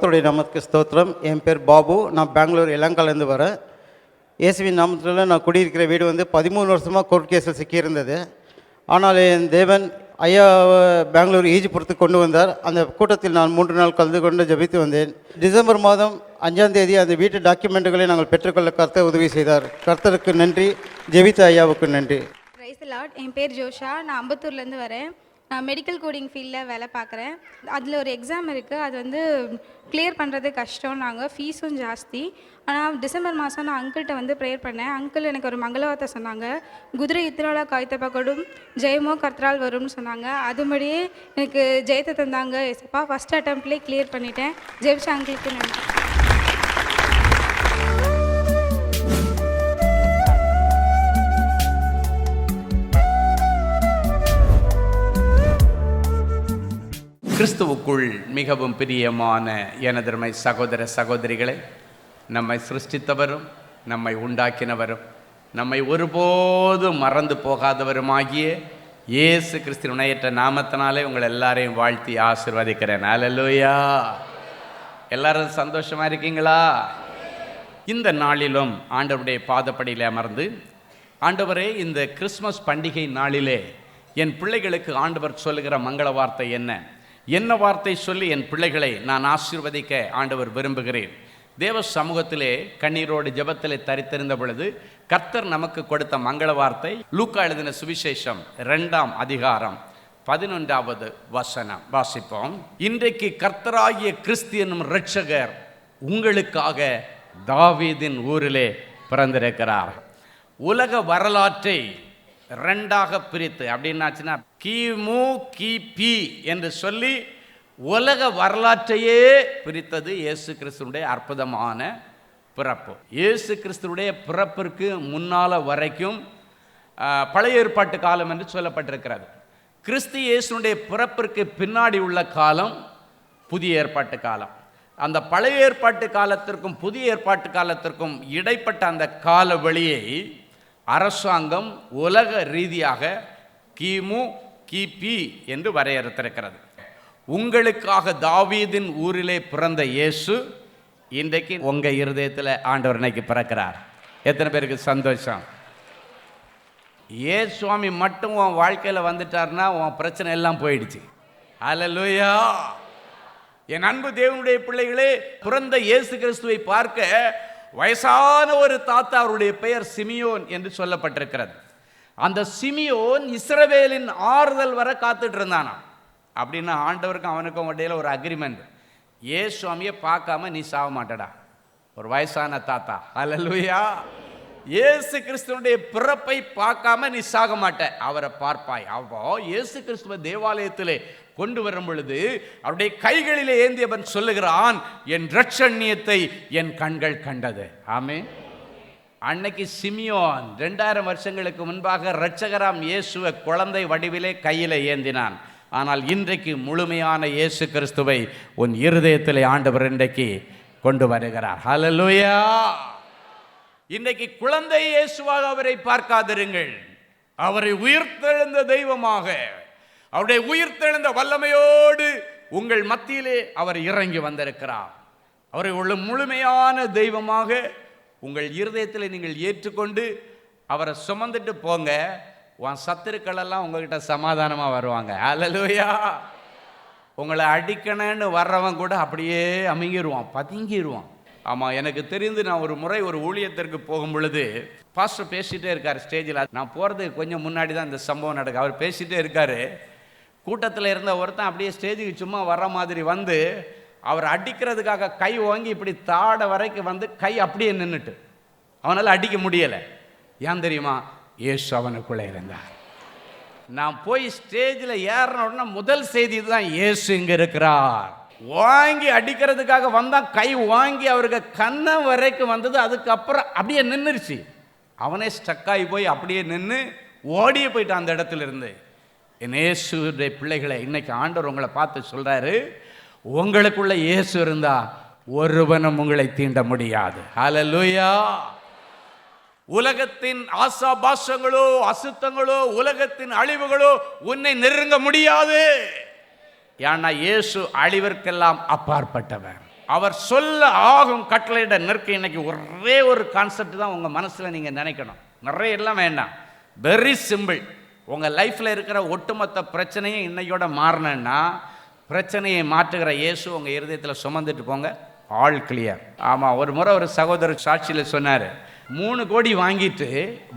கர்த்தருடைய நாமத்துக்கு ஸ்தோத்திரம். என் பேர் பாபு. நான் பெங்களூர் இளங்காலேருந்து வரேன். இயேசுவின் நாமத்தில் நான் குடியிருக்கிற வீடு 13 வருஷமாக கோர்ட் கேஸில் சிக்கியிருந்தது. ஆனால் என் தேவன் ஐயா பெங்களூர் ஈஜிபுரத்துக்கு கொண்டு வந்தார். அந்த கூட்டத்தில் நான் 3 நாள் கலந்து கொண்டு ஜெபித்து வந்தேன். டிசம்பர் மாதம் 5ஆம் தேதி அந்த வீட்டு டாக்குமெண்ட்டுகளை நாங்கள் பெற்றுக்கொள்ள கர்த்தர் உதவி செய்தார். கர்த்தருக்கு நன்றி, ஜெபித்த ஐயாவுக்கு நன்றி. Praise the Lord. என் பேர் ஜோஷா. நான் அம்பத்தூர்லேருந்து வரேன். நான் மெடிக்கல் கோடிங் ஃபீல்டில் வேலை பார்க்குறேன். அதில் ஒரு எக்ஸாம் இருக்குது. அது கிளியர் பண்ணுறது கஷ்டம். நாங்கள் ஃபீஸும் ஜாஸ்தி. ஆனால் டிசம்பர் மாதம் நான் அங்கிள்கிட்ட ப்ரேயர் பண்ணேன். அங்கிள் எனக்கு ஒரு மங்களவார்த்தை சொன்னாங்க. குதிரை இத்தினால காய்த்த பக்கடும் ஜெயமோ கர்த்தரால் வரும்னு சொன்னாங்க. அதுபடியே எனக்கு ஜெயத்தை தந்தாங்க. எஸ்ப்பா ஃபஸ்ட் அட்டம்ப்ட்லேயே கிளியர் பண்ணிட்டேன். ஜெயிச்ச அங்கிளுக்கு நன்றி. கிறிஸ்துவுக்குள் மிகவும் பிரியமான எனதருமை சகோதர சகோதரிகளை, நம்மை சிருஷ்டித்தவரும் நம்மை உண்டாக்கினவரும் நம்மை ஒருபோதும் மறந்து போகாதவருமாகிய இயேசு கிறிஸ்துவின் இணையற்ற நாமத்தினாலே உங்கள் எல்லாரையும் வாழ்த்தி ஆசீர்வதிக்கிறேன். அல்லேலூயா. எல்லாரும் சந்தோஷமாக இருக்கீங்களா? இந்த நாளிலும் ஆண்டவருடைய பாதப்படியில் அமர்ந்து, ஆண்டவரே, இந்த கிறிஸ்மஸ் பண்டிகை நாளிலே என் பிள்ளைகளுக்கு ஆண்டவர் சொல்லுகிற மங்கள வார்த்தை என்ன வார்த்தை சொல்லி என் பிள்ளைகளை நான் ஆசீர்வதிக்க ஆண்டவர் விரும்புகிறேன். தேவ சமூகத்திலே கண்ணீரோடு ஜெபத்திலே தரித்திருந்த பொழுது கர்த்தர் நமக்கு கொடுத்த மங்கள வார்த்தை லூக்கா எழுதின சுவிசேஷம் 2ஆம் அதிகாரம் 11வது வசனம் வாசிப்போம். இன்றைக்கு கர்த்தராகிய கிறிஸ்து என்னும் இரட்சகர் உங்களுக்காக தாவீதின் ஊரிலே பிறந்திருக்கிறார். உலக வரலாற்றை 2ஆக பிரித்து, அப்படின்னாச்சுன்னா கிமு கிபி என்று சொல்லி உலக வரலாற்றையே பிரித்தது இயேசு கிறிஸ்துடைய அற்புதமான பிறப்பு. இயேசு கிறிஸ்துடைய பிறப்பிற்கு முன்னால வரைக்கும் பழைய ஏற்பாட்டு காலம் என்று சொல்லப்பட்டிருக்கிறது. கிறிஸ்து இயேசுடைய பிறப்பிற்கு பின்னாடி உள்ள காலம் புதிய ஏற்பாட்டு காலம். அந்த பழைய ஏற்பாட்டு காலத்திற்கும் புதிய ஏற்பாட்டு காலத்திற்கும் இடைப்பட்ட அந்த கால வழியை அரசாங்கம் உலக ரீதியாக கிமு கிபி என்று வரையறுத்திருக்கிறது. உங்களுக்காக தாவீதின் ஊரிலே பிறந்த இயேசு இன்றைக்கு உங்கள் இருதயத்தில் ஆண்டவர் இன்னைக்கு பிறக்கிறார். எத்தனை பேருக்கு சந்தோஷம்? இயேசு சுவாமி மட்டும் உன் வாழ்க்கையில் வந்துட்டார்னா உன் பிரச்சனை எல்லாம் போயிடுச்சு. அல்லேலூயா. என் அன்பு தேவனுடைய பிள்ளைகளே, பிறந்த இயேசு கிறிஸ்துவை பார்க்க வயசான ஒரு தாத்தா, அவருடைய பெயர் சிமியோன் என்று சொல்லப்பட்டிருக்கிறது. அந்த சிமியோன் இஸ்ரவேலின் ஆறுதல் வர காத்துட்டு இருந்தானா. அப்படின்னா ஆண்டவருக்கும் அவனுக்கும் இடையில ஒரு அக்ரிமெண்ட். இயேசு சுவாமியை பார்க்காம நீ சாக மாட்டடா. ஒரு வயசான தாத்தா. அல்லேலூயா. இயேசு கிறிஸ்துவனுடைய பிறப்பை பார்க்காம நீ சாக மாட்ட, அவரை பார்ப்பாய். அப்போ இயேசு கிறிஸ்துவ தேவாலயத்திலே கொண்டு வரும் பொழுது அவருடைய கைகளிலே ஏந்தியவன் சொல்லுகிறான், என் இரட்சணியத்தை என் கண்கள் கண்டது. ஆமென். அன்னைக்கு சிமியோன் 2000 வருஷங்களுக்கு முன்பாக இரட்சகராம் இயேசுவை குழந்தை வடிவிலே கையில் ஏந்தினான். ஆனால் இன்றைக்கு முழுமையான இயேசு கிறிஸ்துவை உன் இருதயத்திலே ஆண்டவர் இன்றைக்கு கொண்டு வருகிறார். ஹல்லேலூயா. இன்றைக்கு குழந்தை இயேசுவாக அவரை பார்க்காதிருங்கள். அவரை உயிர்த்தெழுந்த தெய்வமாக, அவருடைய உயிர்த்தெழுந்த வல்லமையோடு உங்கள் மத்தியிலே அவர் இறங்கி வந்திருக்கிறார். அவரை உள்ள முழுமையான தெய்வமாக உங்கள் இருதயத்தில் நீங்கள் ஏற்றுக்கொண்டு அவரை சுமந்துட்டு போங்க. உன் சத்துருக்கள் எல்லாம் உங்ககிட்ட சமாதானமாக வருவாங்க. அல்லேலூயா. உங்களை அடிக்கணும்னு வர்றவன் கூட அப்படியே அமைங்கிடுவான், பதுங்கிடுவான். ஆமாம், எனக்கு தெரிந்து நான் ஒரு முறை ஒரு ஊழியத்திற்கு போகும் பொழுது பாஸ்டர் பேசிகிட்டே இருக்கார் ஸ்டேஜில். நான் போகிறதுக்கு கொஞ்சம் முன்னாடி தான் இந்த சம்பவம் நடக்கு. அவர் பேசிகிட்டே இருக்கார். கூட்டத்தில் இருந்த ஒருத்தன் அப்படியே ஸ்டேஜுக்கு சும்மா வர்ற மாதிரி வந்து அவர் அடிக்கிறதுக்காக கை வாங்கி இப்படி தாட வரைக்கும் வந்து கை அப்படியே நின்றுட்டு அவனால் அடிக்க முடியலை. ஏன் தெரியுமா? இயேசு அவனுக்குள்ளே இருந்தார். நான் போய் ஸ்டேஜில் ஏறின உடனே முதல் செய்தி இதுதான், இயேசு இங்கே இருக்கிறார். வாங்கி அடிக்கிறதுக்காக வந்தான், கை வாங்கி அவருக்கு கண்ணம் வரைக்கும் வந்தது. அதுக்கப்புறம் அப்படியே நின்றுச்சு. அவனே ஸ்டக்காகி போய் அப்படியே நின்று ஓடியே போயிட்டான் அந்த இடத்துல இருந்து. என் இயேசுடைய பிள்ளைகளை, இன்னைக்கு ஆண்டவர் உங்களை பார்த்து சொல்கிறாரு, உங்களுக்குள்ள இயேசு இருந்தா ஒருவனும் உங்களை தீண்ட முடியாது. ஹல்லேலூயா. உலகத்தின் ஆசாபாசங்களோ அசுத்தங்களோ உலகத்தின் அழிவுகளோ உன்னை நெருங்க முடியாது. ஏன்னா இயேசு அழிவிற்கெல்லாம் அப்பாற்பட்டவர். அவர் சொல்ல ஆகும் கட்டளையிட நிற்க. இன்னைக்கு ஒரே ஒரு கான்செப்ட் தான் உங்கள் மனசில் நீங்கள் நினைக்கணும். நிறைய எல்லாம் வேண்டாம், வெரி சிம்பிள். உங்கள் லைஃப்பில் இருக்கிற ஒட்டுமொத்த பிரச்சனையும் இன்னையோட மாறினேன்னா, பிரச்சனையை மாற்றுகிற இயேசு உங்கள் இருதயத்தில் சுமந்துட்டு போங்க, ஆல் கிளியர். ஆமாம், ஒரு முறை ஒரு சகோதரர் சாட்சியில் சொன்னார், 3 கோடி வாங்கிட்டு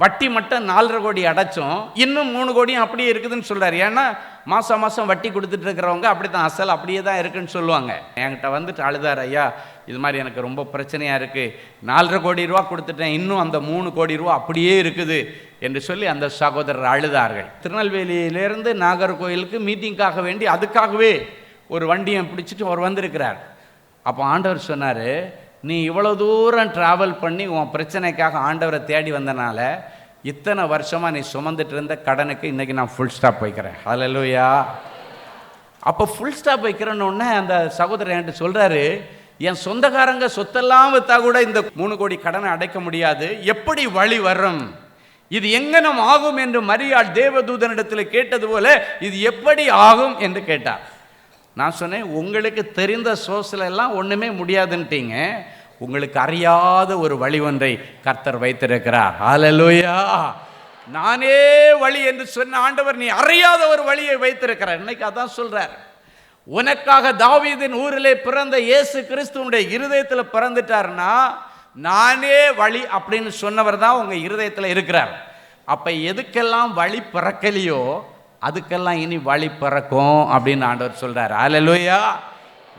வட்டி மட்டும் 4.5 கோடி அடைச்சோம், இன்னும் 3 கோடியும் அப்படியே இருக்குதுன்னு சொல்கிறார். ஏன்னா மாதம் மாதம் வட்டி கொடுத்துட்டு இருக்கிறவங்க அப்படி தான், அசல் அப்படியே தான் இருக்குன்னு சொல்லுவாங்க. என்கிட்ட வந்துட்டு அழுதார், ஐயா இது மாதிரி எனக்கு ரொம்ப பிரச்சனையாக இருக்குது, 4.5 கோடி ரூபா கொடுத்துட்டேன், இன்னும் அந்த 3 கோடி ரூபா அப்படியே இருக்குது என்று சொல்லி அந்த சகோதரர் அழுதார்கள். திருநெல்வேலியிலேருந்து நாகர்கோயிலுக்கு மீட்டிங்காக வேண்டி அதுக்காகவே ஒரு வண்டியை பிடிச்சிட்டு அவர் வந்திருக்கிறார். அப்போ ஆண்டவர் சொன்னார், நீ இவ்வளோ தூரம் ட்ராவல் பண்ணி உன் பிரச்சனைக்காக ஆண்டவரை தேடி வந்தனால இத்தனை வருஷமாக நீ சுமந்துட்டு இருந்த கடனுக்கு இன்றைக்கி நான் ஃபுல் ஸ்டாப் வைக்கிறேன். ஹல்லேலூயா. அப்போ ஃபுல் ஸ்டாப் வைக்கிறேன்னு அந்த சகோதரர் என்கிட்ட சொல்கிறாரு, என் சொந்தக்காரங்க சொத்தெல்லாம் விற்றா கூட இந்த 3 கோடி கடனை அடைக்க முடியாது, எப்படி வழி வரும், இது எங்கனம் ஆகும் என்று மரியாள் தேவதூதனிடத்தில் கேட்டது போல இது எப்படி ஆகும் என்று கேட்டார். நான் சொன்னேன், உங்களுக்கு தெரிந்த சோர்ஸில் எல்லாம் ஒன்றுமே முடியாதுன்ட்டீங்க, உங்களுக்கு அறியாத ஒரு வழி ஒன்றை கர்த்தர் வைத்திருக்கிறார். ஹல்லேலூயா. நானே வழி என்று சொன்ன ஆண்டவர் நீ அறியாத ஒரு வழியை வைத்திருக்கிறார். இன்னைக்கு அதான் சொல்றார், உனக்காக தாவீதின் ஊரிலே பிறந்த இயேசு கிறிஸ்துவனுடைய இருதயத்தில் பிறந்துட்டார்னா நானே வழி அப்படின்னு சொன்னவர் தான் உங்க இருதயத்தில் இருக்கிறார். அப்ப எதுக்கெல்லாம் வழி பிறக்கலையோ அதுக்கெல்லாம் இனி வழி பிறக்கும் அப்படின்னு ஆண்டவர் சொல்றார். ஹல்லேலூயா.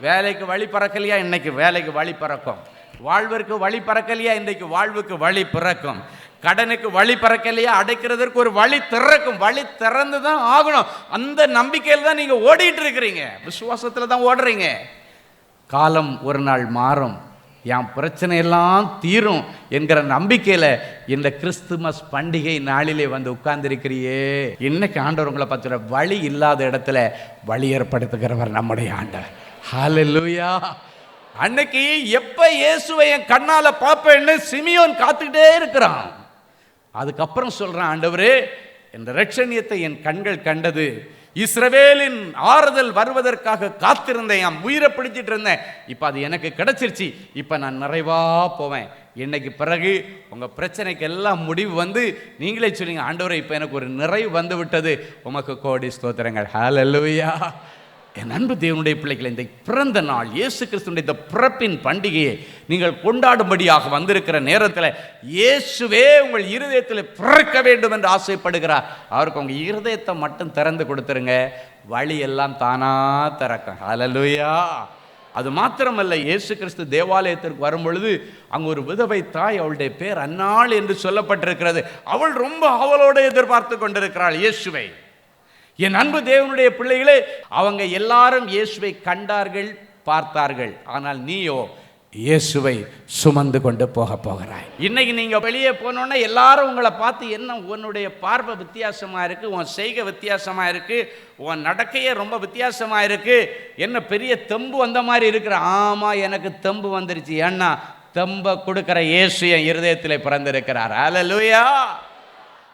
வேலைக்கு வழி பிறக்கலையா, இன்னைக்கு வேலைக்கு வழி பிறக்கும். வாழ்விற்கு வழி பிறக்கலையா, இன்றைக்கு வாழ்வுக்கு வழி பிறக்கும். கடனுக்கு வழி பிறக்கலையா, அடைக்கிறதற்கு ஒரு வழி திறக்கும். வழி திறந்து தான் ஆகணும். அந்த நம்பிக்கையில் தான் நீங்க ஓடிட்டு இருக்கிறீங்க, விசுவாசத்தில் தான் ஓடுறீங்க. காலம் ஒரு நாள் மாறும், என் பிரச்சனையெல்லாம் தீரும் என்கிற நம்பிக்கையில் இந்த கிறிஸ்துமஸ் பண்டிகை நாளிலே வந்து உட்கார்ந்திருக்கிறியே. இன்னைக்கு ஆண்டவர் உங்களை பார்த்துற வழி இல்லாத இடத்துல வழி ஏற்படுத்துகிறவர் நம்முடைய ஆண்டவர். ஹல்லேலூயா. அன்னைக்கு எப்ப இயேசுவை என் கண்ணால பார்ப்பேன்னு சிமியோன் காத்துக்கிட்டே இருக்கிறான். அதுக்கப்புறம் சொல்றான், ஆண்டவரே இந்த இரட்சணியத்தை என் கண்கள் கண்டது, இஸ்ரவேலின் ஆறுதல் வருவதற்காக காத்திருந்தேன், என் உயிரை பிடிச்சிட்டு இருந்தேன், இப்போ அது எனக்கு கிடைச்சிருச்சு, இப்போ நான் நிறைவா போவேன். இன்னைக்கு பிறகு உங்க பிரச்சனைக்கு எல்லாம் முடிவு வந்து நீங்களே சொல்லுங்க, ஆண்டவரே இப்போ எனக்கு ஒரு நிறைவு வந்து விட்டது, உமக்கு கோடி ஸ்தோத்திரங்கள். ஹல்லேலூயா. என் அன்பு தேவனுடைய பிள்ளைகளை, இந்த பிறந்த நாள் இயேசு கிறிஸ்துவின் இந்த பிறப்பின் பண்டிகையை நீங்கள் கொண்டாடும்படியாக வந்திருக்கிற நேரத்தில் இயேசுவே உங்கள் இருதயத்தில் பிறக்க வேண்டும் என்று ஆசைப்படுகிறார். அவருக்கு உங்கள் இருதயத்தை மட்டும் திறந்து கொடுத்துருங்க, வழி எல்லாம் தானா திறக்கும். ஹல்லேலூயா. அது மாத்திரமல்ல, இயேசு கிறிஸ்து தேவாலயத்திற்கு வரும் பொழுது அங்கு ஒரு விதவை தாய், அவளுடைய பேர் அன்னாள் என்று சொல்லப்பட்டிருக்கிறது. அவள் ரொம்ப அவளோடு எதிர்பார்த்து கொண்டிருக்கிறாள் இயேசுவை. என் அன்பு தேவனுடைய பிள்ளைகளே, அவங்க எல்லாரும் இயேசுவை கண்டார்கள், பார்த்தார்கள். ஆனால் நீயோ இயேசுவை சுமந்து கொண்டு போகிறாய். இன்னைக்கு நீங்க வெளியே போனோன்னா எல்லாரும் உங்களை பார்த்து, என்ன உன்னுடைய பார்வை வித்தியாசமா இருக்கு, உன் செய்கை வித்தியாசமா இருக்கு, உன் நடக்கையே ரொம்ப வித்தியாசமா இருக்கு, என்ன பெரிய தெம்பு வந்த மாதிரி இருக்கிற. ஆமா, எனக்கு தெம்பு வந்துருச்சு. ஏன்னா தெம்ப கொடுக்கிற இயேசு என் இருதயத்தில் பிறந்திருக்கிறார். ஹல்லேலூயா.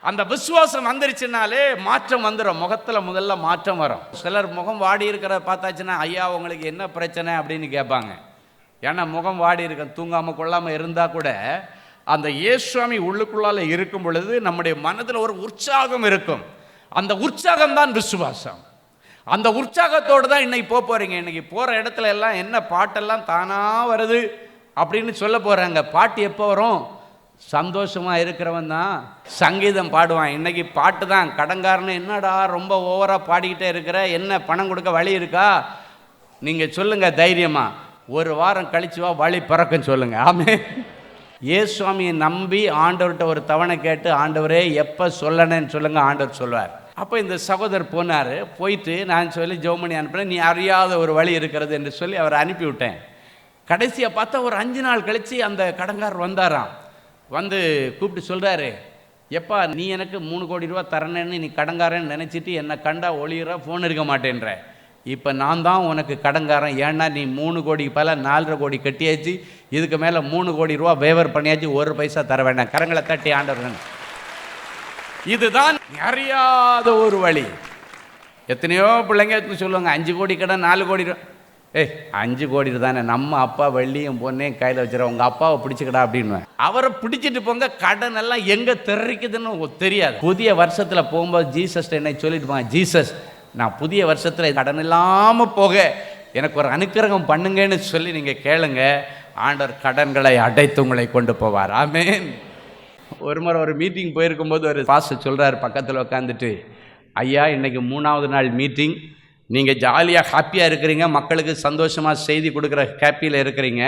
அந்த விசுவாசம் வந்துருச்சுனாலே மாற்றம் வந்துடும். முகத்தில் முதல்ல மாற்றம் வரும். சிலர் முகம் வாடி இருக்கிறத பார்த்தாச்சுன்னா, ஐயா உங்களுக்கு என்ன பிரச்சனை அப்படின்னு கேட்பாங்க. ஏன்னா முகம் வாடி இருக்க, தூங்காமல் கொள்ளாமல் இருந்தால் கூட அந்த இயேசுவாமி உள்ளுக்குள்ளால இருக்கும் பொழுது நம்முடைய மனதில் ஒரு உற்சாகம் இருக்கும். அந்த உற்சாகம் தான் விசுவாசம். அந்த உற்சாகத்தோடு தான் இன்னைக்கு போகிறீங்க. இன்னைக்கு போகிற இடத்துல எல்லாம் என்ன பாட்டெல்லாம் தானாக வருது அப்படின்னு சொல்ல போகிறாங்க. பாட்டு எப்போ வரும்? சந்தோஷமாக இருக்கிறவன் தான் சங்கீதம் பாடுவான். இன்னைக்கு பாட்டு தான். கடங்காரன்னு, என்னடா ரொம்ப ஓவராக பாடிக்கிட்டே இருக்கிற, என்ன பணம் கொடுக்க வழி இருக்கா? நீங்கள் சொல்லுங்கள் தைரியமாக, ஒரு வாரம் கழிச்சு வா, வழி பிறக்குன்னு சொல்லுங்கள். ஆமென். இயேசுவாமியை நம்பி ஆண்டவர்கிட்ட ஒரு தவணை கேட்டு, ஆண்டவரே எப்போ சொல்லணுன்னு சொல்லுங்கள், ஆண்டவர் சொல்வார். அப்போ இந்த சகோதரர் போனார். போயிட்டு நான் சொல்லி ஜெபமணி அனுப்பினேன், நீ அறியாத ஒரு வழி இருக்கிறது என்று சொல்லி அவரை அனுப்பிவிட்டேன். கடைசியாக பார்த்தா ஒரு 5 நாள் கழித்து அந்த கடங்காரர் வந்தாராம். வந்து கூப்பிட்டு சொல்கிறாரு, எப்பா நீ எனக்கு 3 கோடி ரூபா தரணுன்னு நீ கடங்காரன்னு நினச்சிட்டு என்னை கண்டா ஒளியிற ஃபோன் இருக்க மாட்டேன்ற. இப்போ நான் தான் உனக்கு கடங்காரன். ஏன்னா நீ 3 கோடிக்கு பல 4.5 கோடி கட்டியாச்சு, இதுக்கு மேலே 3 கோடி ரூபா வேவர் பண்ணியாச்சு, 1 பைசா தர வேண்டாம். கரங்களை தட்டி ஆண்டவர்கள், இதுதான் அறியாத ஒரு வழி. எத்தனையோ பிள்ளைங்க சொல்லுவாங்க 5 கோடி கடன் 4 கோடி ரூபா. ஏய் 5 கோடி தானே, நம்ம அப்பா வெள்ளியும் பொண்ணையும் கையில் வச்சுருவோம், உங்கள் அப்பாவை பிடிச்சிக்கடா அப்படின்னு அவரை பிடிச்சிட்டு போங்க. கடன் எல்லாம் எங்கே தெரிக்குதுன்னு தெரியாது. புதிய வருஷத்தில் போகும்போது ஜீசஸ் என்னை சொல்லிட்டு போங்க, ஜீசஸ் நான் புதிய வருஷத்தில் கடன் இல்லாமல் போக எனக்கு ஒரு அனுக்கிரகம் பண்ணுங்கன்னு சொல்லி நீங்கள் கேளுங்க. ஆண்டவர் கடன்களை அடைத்து உங்களை கொண்டு போவார். ஆமென். ஒரு முறை ஒரு மீட்டிங் போயிருக்கும்போது ஒரு பாஸ்டர் சொல்கிறார் பக்கத்தில் உட்காந்துட்டு, ஐயா இன்னைக்கு 3வது நாள் மீட்டிங், நீங்கள் ஜாலியாக ஹாப்பியாக இருக்கிறீங்க, மக்களுக்கு சந்தோஷமாக செய்தி கொடுக்குற ஹாப்பியில் இருக்கிறீங்க,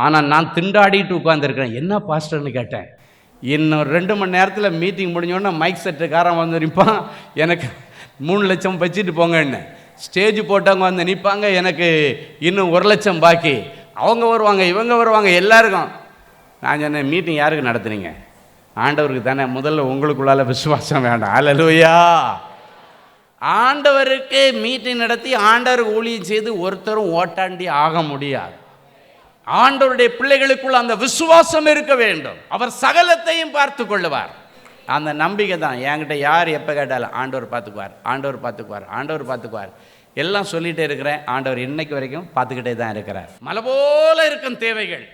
ஆனால் நான் திண்டாடிட்டு உட்காந்துருக்கிறேன். என்ன பாஸ்டர்னு கேட்டேன். இன்னும் 2 மணி நேரத்தில் மீட்டிங் முடிஞ்சோன்னா மைக் செட்டுக்காரன் வந்து நிற்பான், எனக்கு 3 லட்சம் வச்சுட்டு போங்கன்னு. ஸ்டேஜ் போட்டவங்க வந்து நிற்பாங்க, எனக்கு இன்னும் 1 லட்சம் பாக்கி. அவங்க வருவாங்க, இவங்க வருவாங்க, எல்லாருக்கும். நான் சொன்னேன், மீட்டிங் யாருக்கு நடத்துனீங்க? ஆண்டவருக்கு தானே. முதல்ல உங்களுக்குள்ளால விசுவாசம் வேண்டாம். அல்லேலூயா. ஆண்டவருக்கு மீட்டிங் நடத்தி ஆண்டவருக்கு ஊழியம் செய்து ஒருத்தரும் ஓட்டாண்டி ஆக முடியாது. ஆண்டவருடைய பிள்ளைகளுக்குள்ள அந்த விசுவாசம் இருக்க வேண்டும். அவர் சகலத்தையும் பார்த்து கொள்ளுவார். அந்த நம்பிக்கை தான். என்கிட்ட யார் எப்போ கேட்டாலும் ஆண்டவர் பார்த்துக்குவார், ஆண்டவர் பார்த்துக்குவார், ஆண்டவர் பார்த்துக்குவார் எல்லாம் சொல்லிகிட்டே இருக்கிறேன். ஆண்டவர் இன்னைக்கு வரைக்கும் பார்த்துக்கிட்டே தான் இருக்கிறார். மலை போல இருக்கும் தேவைகள்,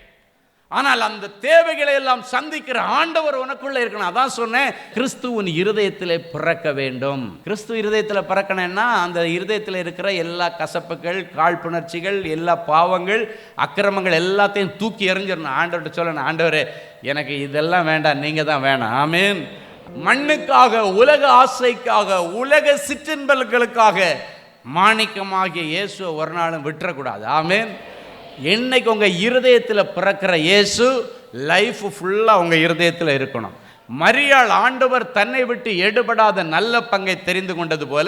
ஆனால் அந்த தேவைகளை எல்லாம் சந்திக்கிற ஆண்டவர் உனக்குள்ள இருக்கணும். அதான் சொன்னேன், கிறிஸ்துவின் இருதயத்தில் பிறக்க வேண்டும். கிறிஸ்து இருதயத்தில் பிறக்கணும்னா அந்த இருதயத்தில் இருக்கிற எல்லா கசப்புகள், காழ்ப்புணர்ச்சிகள், எல்லா பாவங்கள், அக்கிரமங்கள் எல்லாத்தையும் தூக்கி எறிஞ்சிடணும். ஆண்டவர்கிட்ட சொல்லணும், ஆண்டவரே எனக்கு இதெல்லாம் வேண்டாம், நீங்கள் தான் வேணாம். ஆமென். மண்ணுக்காக, உலக ஆசைக்காக, உலக சிற்றின்பல்களுக்காக மாணிக்கமாகிய இயேசுவை ஒரு நாளும் விட்டுறக்கூடாது. ஆமென். என்னைக்கு உங்கள் இருதயத்தில் பிறக்கிற இயேசு லைஃப் ஃபுல்லாக உங்கள் இருதயத்தில் இருக்கணும். மரியாள் ஆண்டவர் தன்னை விட்டு எடுபடாத நல்ல பங்கை தெரிந்து கொண்டது போல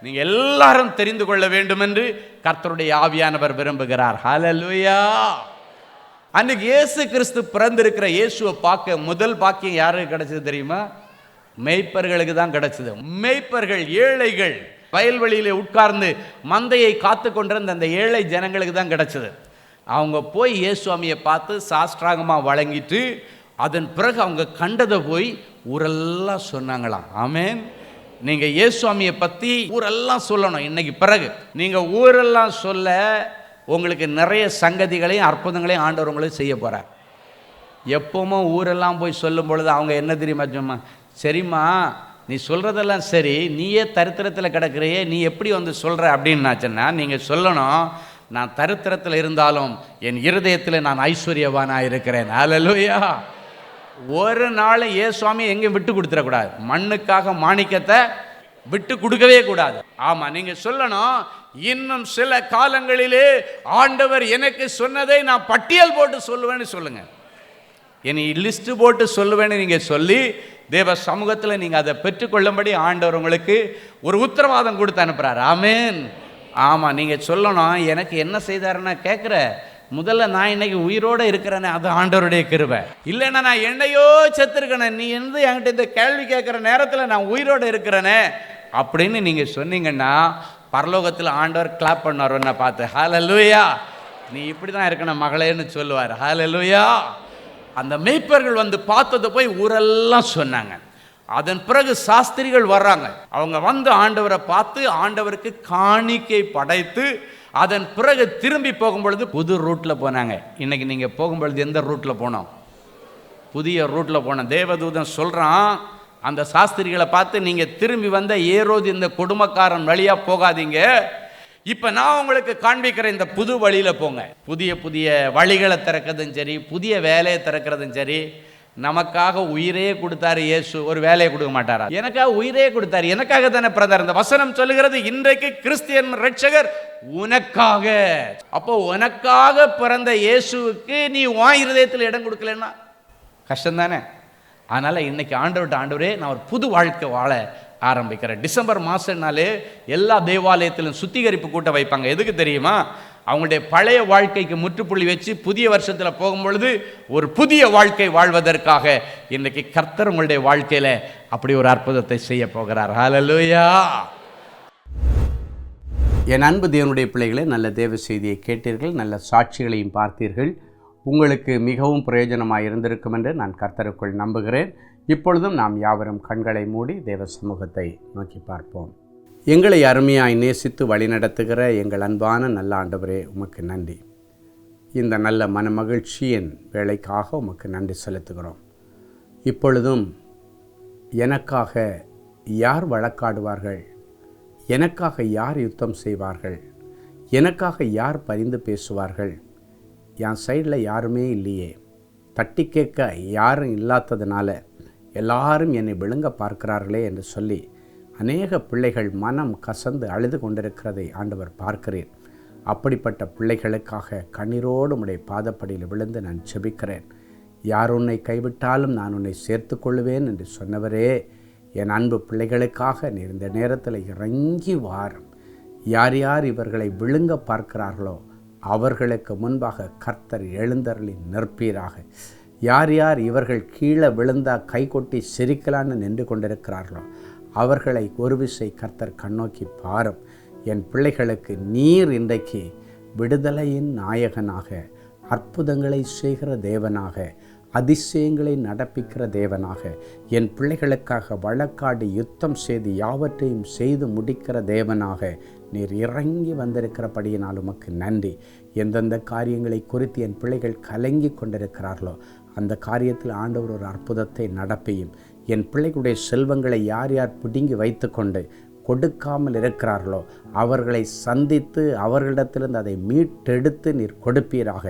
நீங்கள் எல்லாரும் தெரிந்து கொள்ள வேண்டும் என்று கர்த்தருடைய ஆவியானவர் விரும்புகிறார். ஹல்லேலூயா. அன்னைக்கு இயேசு கிறிஸ்து பிறந்திருக்கிற இயேசுவை பார்க்க முதல் பாக்கியம் யாருக்கு கிடைச்சது தெரியுமா? மேய்ப்பர்களுக்கு தான் கிடைச்சது. மேய்ப்பர்கள், ஏழைகள், வயல்வெளியிலே உட்கார்ந்து மந்தையை காத்து கொண்டிருந்த அந்த ஏழை ஜனங்களுக்கு தான் கிடைச்சது. அவங்க போய் இயேசுவாமியை பார்த்து சாஷ்டாங்கமாக வழங்கிட்டு அதன் பிறகு அவங்க கண்டதை போய் ஊரெல்லாம் சொன்னாங்களாம். ஆமென். நீங்கள் இயேசுவாமியை பற்றி ஊரெல்லாம் சொல்லணும். இன்னைக்கு பிறகு நீங்கள் ஊரெல்லாம் சொல்ல உங்களுக்கு நிறைய சங்கதிகளையும் அற்புதங்களையும் ஆண்டவர் உங்களுக்கு செய்ய போகிறார். எப்போவுமே ஊரெல்லாம் போய் சொல்லும் பொழுது அவங்க என்ன தெரியுமா சொன்னா, சரிம்மா நீ சொல்கிறதெல்லாம் சரி, நீயே தரித்திரத்தில் கிடக்கிறையே, நீ எப்படி வந்து சொல்கிற அப்படின்னாச்சுன்னா நீங்கள் சொல்லணும், நான் தரித்திரத்தில் இருந்தாலும் என் இருதயத்தில் நான் ஐஸ்வர்யவானாக இருக்கிறேன். ஹல்லேலூயா. ஒரு நாள் இயேசுவாமி எங்கேயும் விட்டு கொடுத்துடக்கூடாது. மண்ணுக்காக மாணிக்கத்தை விட்டு கொடுக்கவே கூடாது. ஆமாம், நீங்கள் சொல்லணும், இன்னும் சில காலங்களிலே ஆண்டவர் எனக்கு சொன்னதை நான் பட்டியல் போட்டு சொல்லுவேன்னு சொல்லுங்கள். என்னை லிஸ்ட்டு போட்டு சொல்லுவேன்னு நீங்கள் சொல்லி தேவ சமூகத்தில் நீங்கள் அதை பெற்றுக்கொள்ளும்படி ஆண்டவர் உங்களுக்கு ஒரு உத்தரவாதம் கொடுத்து அனுப்புகிறார். ஆமென். ஆமாம், நீங்கள் சொல்லணும், எனக்கு என்ன செய்தாருன்னா கேட்குற, முதல்ல நான் இன்னைக்கு உயிரோடு இருக்கிறேனே அது ஆண்டவருடைய கிருபை. இல்லைன்னா நான் என்னையோ செத்துருக்கேனே, நீ என்கிட்ட இந்த கேள்வி கேட்குற நேரத்தில் நான் உயிரோடு இருக்கிறேனே அப்படின்னு நீங்கள் சொன்னீங்கன்னா பரலோகத்தில் ஆண்டவர் கிளாப் பண்ணுவார் என்ன பார்த்து. ஹல்லேலூயா. நீ இப்படி தான் இருக்கணும் மகளேன்னு சொல்லுவார். ஹல்லேலூயா. அந்த மேய்ப்பர்கள் வந்து பார்த்ததை போய் ஊரெல்லாம் சொன்னாங்க. அதன் பிறகு சாஸ்திரிகள் வர்றாங்க. அவங்க வந்து ஆண்டவரை பார்த்து ஆண்டவருக்கு காணிக்கை படைத்து அதன் பிறகு திரும்பி போகும்பொழுது புது ரூட்டில் போனாங்க. இன்றைக்கி நீங்கள் போகும்பொழுது எந்த ரூட்டில் போனோம்? புதிய ரூட்டில் போனோம். தேவதூதன் சொல்கிறான் அந்த சாஸ்திரிகளை பார்த்து, நீங்கள் திரும்பி வந்த ஏரோது இந்த கொடுமைக்காரன் வழியாக போகாதீங்க, இப்போ நான் உங்களுக்கு காண்பிக்கிற இந்த புது வழியில் போங்க. புதிய புதிய வழிகளை திறக்கிறதும் சரி, புதிய வேலையை திறக்கிறதும் சரி. நமக்காக உயிரே கொடுத்தாரு இயேசு, ஒரு வேலையை கொடுக்க மாட்டாரா? எனக்காக உயிரே கொடுத்தாரு, எனக்காக தானே பிறந்தார். இந்த வசனம் சொல்லுகிறது, இன்றைக்கு கிறிஸ்தியன் ரட்சகர் உனக்காக. அப்போ உனக்காக பிறந்த இயேசுவுக்கு நீ உன் இருதயத்தில் இடம் கொடுக்கலன்னா கஷ்டம் தானே. அதனால் இன்னைக்கு ஆண்டவரே நான் ஒரு புது வாழ்க்கை வாழ ஆரம்பிக்கிறேன். டிசம்பர் மாதம்னாலே எல்லா தேவாலயத்திலும் சுத்திகரிப்பு கூட்டம் வைப்பாங்க. எதுக்கு தெரியுமா? அவங்களுடைய பழைய வாழ்க்கைக்கு முற்றுப்புள்ளி வச்சு புதிய வருஷத்தில் போகும்பொழுது ஒரு புதிய வாழ்க்கை வாழ்வதற்காக இன்றைக்கி கர்த்தர் உங்களுடைய வாழ்க்கையில் அப்படி ஒரு அற்புதத்தை செய்ய போகிறார். ஹல்லேலூயா. என் அன்பு தேவனுடைய பிள்ளைகளே, நல்ல தேவ செய்தியை கேட்டீர்கள், நல்ல சாட்சிகளையும் பார்த்தீர்கள். உங்களுக்கு மிகவும் பிரயோஜனமாக இருந்திருக்கும் என்று நான் கர்த்தருக்குள் நம்புகிறேன். இப்பொழுதும் நாம் யாவரும் கண்களை மூடி தேவ சமூகத்தை நோக்கி பார்ப்போம். எங்களை அருமையாய் நேசித்து வழிநடத்துகிற எங்கள் அன்பான நல்ல ஆண்டவரே, உமக்கு நன்றி. இந்த நல்ல மனமகிழ்ச்சியின் வேலைக்காக உமக்கு நன்றி செலுத்துகிறோம். இப்பொழுதும் எனக்காக யார் வழக்காடுவார்கள், எனக்காக யார் யுத்தம் செய்வார்கள், எனக்காக யார் பரிந்து பேசுவார்கள், என் சைடில் யாருமே இல்லையே, தட்டி கேட்க யாரும் இல்லாததுனால எல்லாரும் என்னை விழுங்க பார்க்கிறார்களே என்று சொல்லி அநேக பிள்ளைகள் மனம் கசந்து அழுது கொண்டிருக்கிறதை ஆண்டவர் பார்க்கிறேன். அப்படிப்பட்ட பிள்ளைகளுக்காக கண்ணீரோடு உம்முடைய பாதப்படியில் விழுந்து நான் ஜெபிக்கிறேன். யார் உன்னை கைவிட்டாலும் நான் உன்னை சேர்த்து கொள்வேன் என்று சொன்னவரே, என் அன்பு பிள்ளைகளுக்காக நீர் இந்த நேரத்தில் இறங்கி வாரும். யார் யார் இவர்களை விழுங்க பார்க்கிறார்களோ அவர்களுக்கு முன்பாக கர்த்தர் எழுந்தருளி நிற்பீராக. யார் யார் இவர்கள் கீழே விழுந்தா கை கொட்டி சிரிக்கலான்னு நின்று கொண்டிருக்கிறார்களோ அவர்களை ஒரு விசை கர்த்தர் கண்ணோக்கி பாரும். என் பிள்ளைகளுக்கு நீர் இன்றைக்கு விடுதலையின் நாயகனாக, அற்புதங்களை செய்கிற தேவனாக, அதிசயங்களை நடப்பிக்கிற தேவனாக, என் பிள்ளைகளுக்காக வழக்காடி யுத்தம் செய்து யாவற்றையும் செய்து முடிக்கிற தேவனாக நீர் இறங்கி வந்திருக்கிறபடியினால் உமக்கு நன்றி. எந்தெந்த காரியங்களை குறித்து என் பிள்ளைகள் கலங்கி கொண்டிருக்கிறார்களோ அந்த காரியத்தில் ஆண்டவர் ஒரு அற்புதத்தை நடப்பியும். என் பிள்ளைகளுடைய செல்வங்களை யார் யார் பிடுங்கி வைத்து கொண்டு கொடுக்காமல் இருக்கிறார்களோ அவர்களை சந்தித்து அவர்களிடத்திலிருந்து அதை மீட்டெடுத்து நீர் கொடுப்பீராக.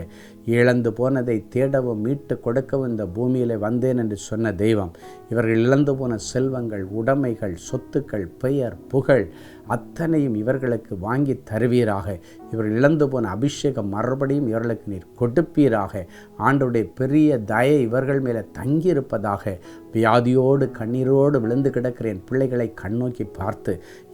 இழந்து போனதை தேடவும் மீட்டு கொடுக்கவும் இந்த பூமியில் வந்தேன் என்று சொன்ன தெய்வம், இவர்கள் இழந்து போன செல்வங்கள், உடைமைகள், சொத்துக்கள், பெயர், புகழ் அத்தனையும் இவர்களுக்கு வாங்கி தருவீராக. இவர்கள் இழந்து போன அபிஷேகம் மறுபடியும் இவர்களுக்கு நீர் கொடுப்பீராக. ஆண்டவருடைய பெரிய தயை இவர்கள் மேலே தங்கியிருப்பதாக. வியாதியோடு கண்ணீரோடு விழுந்து கிடக்கிற என் பிள்ளைகளை கண்ணோக்கி பார்த்து,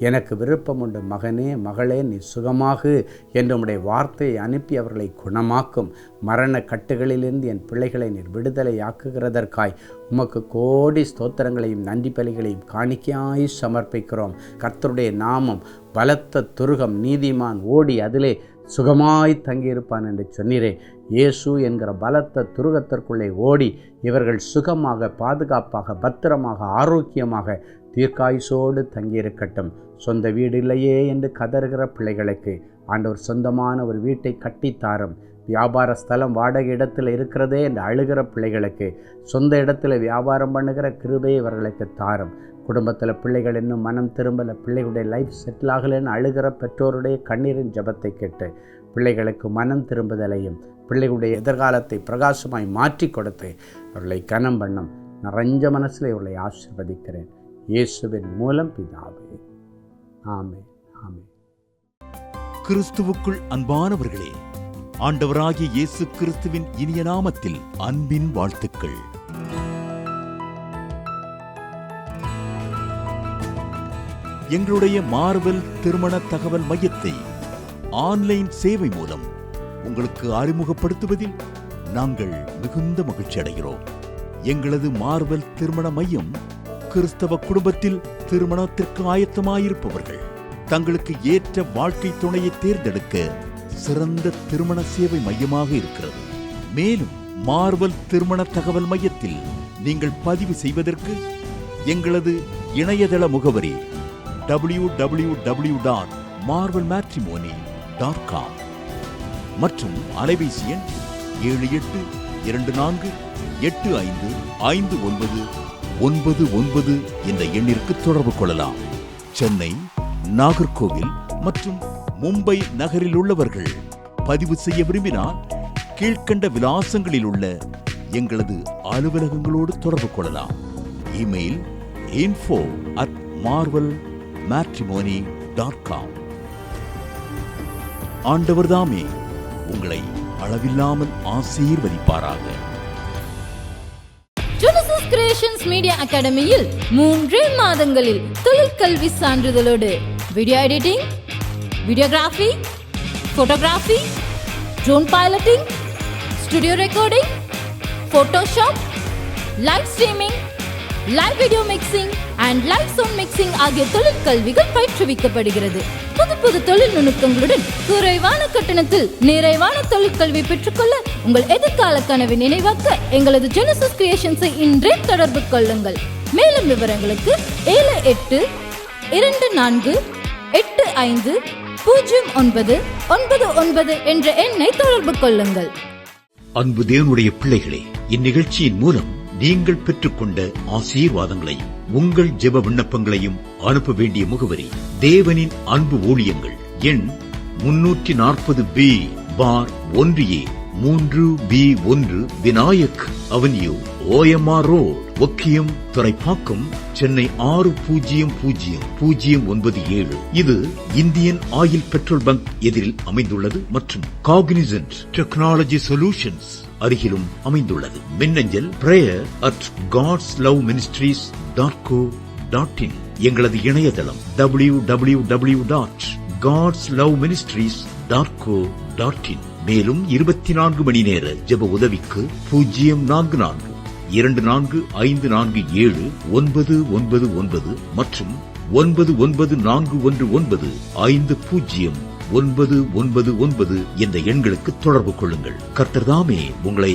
எனக்கு விருப்பம் உண்டு மகனே, மகளே, நீ சுகமாகு என்று உம்முடைய வார்த்தையை அனுப்பி அவர்களை குணமாக்கும். மரண கட்டுகளிலிருந்து என் பிள்ளைகளை நீர் விடுதலை ஆக்குகிறதற்காய் உமக்கு கோடி ஸ்தோத்திரங்களையும் நன்றி பலிகளையும் காணிக்கையாய் சமர்ப்பிக்கிறோம். கர்த்தருடைய நாமம் பலத்த துருகம், நீதிமான் ஓடி அதிலே சுகமாய் தங்கியிருப்பான் என்று சொன்னீரே. இயேசு என்கிற பலத்த துருகத்திற்குள்ளே ஓடி இவர்கள் சுகமாக, பாதுகாப்பாக, பத்திரமாக, ஆரோக்கியமாக, தீர்க்காயுசோடு தங்கியிருக்கட்டும். சொந்த வீடு இல்லையே என்று கதறுகிற பிள்ளைகளுக்கு ஆண்டவர் சொந்தமான ஒரு வீட்டை கட்டித்தாரும். வியாபார ஸ்தலம் வாடகை இடத்தில் இருக்கிறதே என்று அழுகிற பிள்ளைகளுக்கு சொந்த இடத்துல வியாபாரம் பண்ணுகிற கிருபையை இவர்களுக்கு தாரும். குடும்பத்தில் பிள்ளைகள் இன்னும் மனம் திரும்பலை, பிள்ளைகளுடைய லைஃப் செட்டில் ஆகலைன்னு அழுகிற பெற்றோருடைய கண்ணீரின் ஜபத்தை கேட்டு பிள்ளைகளுக்கு மனம் திரும்புதலையும் பிள்ளைகளுடைய எதிர்காலத்தை பிரகாசமாய் மாற்றி கொடுத்து அவர்களை கனம் பண்ணும். நிறைஞ்ச மனசில் இவர்களை ஆசீர்வதிக்கிறேன் இயேசுவின் மூலம் பிதாவே, ஆமென், ஆமென். கிறிஸ்துவுக்குள் அன்பானவர்களே, ஆண்டவராகிய இயேசு கிறிஸ்துவின் இனிய நாமத்தில் அன்பின் வாழ்த்துக்கள். எங்களுடைய மார்வெல் திருமண தகவல் மையத்தை ஆன்லைன் சேவை மூலம் உங்களுக்கு அறிமுகப்படுத்துவதில் நாங்கள் மிகுந்த மகிழ்ச்சி அடைகிறோம். எங்களது மார்வெல் திருமண மையம் கிறிஸ்தவ குடும்பத்தில் திருமணத்திற்கு ஆயத்தமாயிருப்பவர்கள் தங்களுக்கு ஏற்ற வாழ்க்கை துணையை தேர்ந்தெடுக்க சிறந்த திருமண சேவை மையமாக இருக்கிறது. மேலும் மார்வெல் திருமண தகவல் மையத்தில் நீங்கள் பதிவு செய்வதற்கு எங்களது இணையதள முகவரி www.marvelmatrimony.com மற்றும் அலைபேசி எண் 7824855999 என்ற எண்ணிற்கு தொடர்பு கொள்ளலாம். சென்னை, நாகர்கோவில் மற்றும் மும்பை நகரில் உள்ளவர்கள் பதிவு செய்ய விரும்பினால் கீழ்க்கண்ட விலாசங்களில் உள்ள எங்களது அலுவலகங்களோடு தொடர்பு கொள்ளலாம். Email info@marvelmatrimony.com. ஆண்டவர்தாமே உங்களை அளவில்லாமல் ஆசீர்வதிப்பாராக. ஜெனசிஸ் கிரியேஷன்ஸ் மீடியா அகாடமியில் 3 மாதங்களில் தொழிற்கல்வி சான்றிதழோடு video editing, videography, photography, drone piloting, studio recording, Photoshop, live streaming, live video mixing and live sound mixing ஆகிய தொழிற்கல்விகள் பயிற்றுவிக்கப்படுகிறது. புது தொழில் நுணுக்கங்களுடன் குறைவான கட்டணத்தில் நிறைவான தொழிற்கல்வி பெற்றுக்கொள்ள உங்கள் எதிர்கால கனவை நினைவாக்க எங்களது ஜெனசிஸ் கிரியேஷன்ஸை இன்றே தொடர்பு கொள்ளுங்கள். மேலும் விவரங்களுக்கு 7824 850999 என்ற எண்ணை தொடர்பு கொள்ளுங்கள். அன்பு தேவனுடைய பிள்ளைகளே, இந்நிகழ்ச்சியின் மூலம் நீங்கள் பெற்றுக்கொண்ட ஆசீர்வாதங்களையும் உங்கள் ஜெப விண்ணப்பங்களையும் அனுப்ப வேண்டிய முகவரி தேவனின் அன்பு ஊழியங்கள், எண் 340B பார் 1A 3B1 Vinayak avenue, OMR road, Okkiyam, Thoraipakkam, Chennai 600097. இது இந்தியன் ஆயில் பெட்ரோல் பங்க் எதிரில் அமைந்துள்ளது மற்றும் காக்னிசன்ட் டெக்னாலஜி சொல்யூஷன்ஸ் அருகிலும் அமைந்துள்ளது. மின்னஞ்சல் prayer@godsloveministries.co.in. எங்களது இணையதளம் www.godsloveministries.co.in. மேலும் 24 மணி நேர ஜெப உதவிக்கு 04454479999 மற்றும் 9941195099 என்ற எண்களுக்கு தொடர்பு கொள்ளுங்கள். கர்த்தர் தாமே உங்களை